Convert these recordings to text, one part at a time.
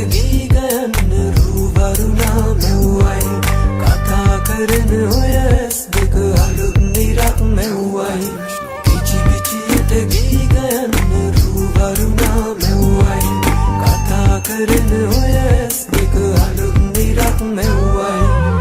ගී ගයන්න රූවරුණා මෙව්වයි කතා කරන ඔය ඇස් දෙක අලුත් නිරක් මෙව්වයි පිචි පිචියට ගී ගයන්න රූවරුණා මෙව්වයි කතා කරන ඔය ඇස් දෙක අලුත් නිරක් මෙව්වයි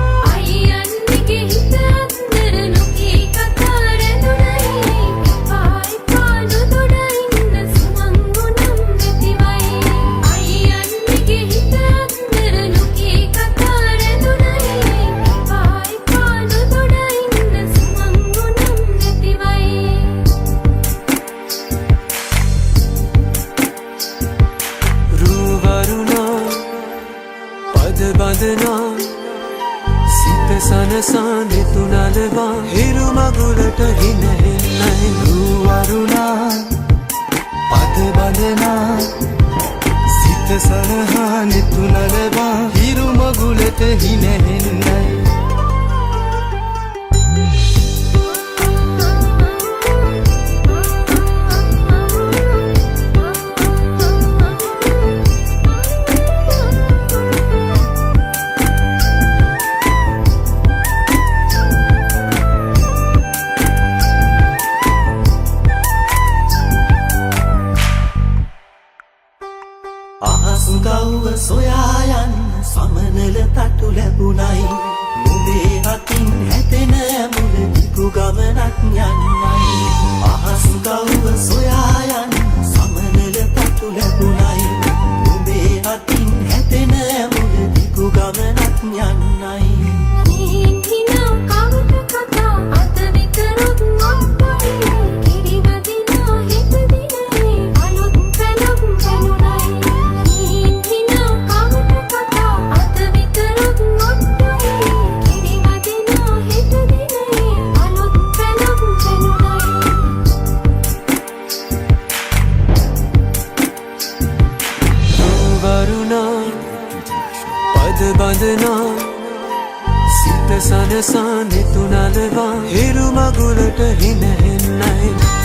බඳනා සිත සනසා නිතුනලවා හිරු මගුලට හිනහෙන්නයි රූවරුණා පද බඳනා සිත සනහා නිතුනලවා හිරු මගුලට හිනහෙන්නයි අහසුගව්ව සොයා යන්න සමනල තටු ලැබුණයි මුදේ අතින් හැතෙන මුල දිගු ගමනක් යන්නයි අහසුගව්ව සොයා යන්න සමනල තටු ලැබුණයි මුදේ අතින් හැතෙන මුල දිගු ගමනක් යන්නයි පද බඳනා සිත සනසා නිතුනලවා හිරු මගුලට හිනහෙන්නයි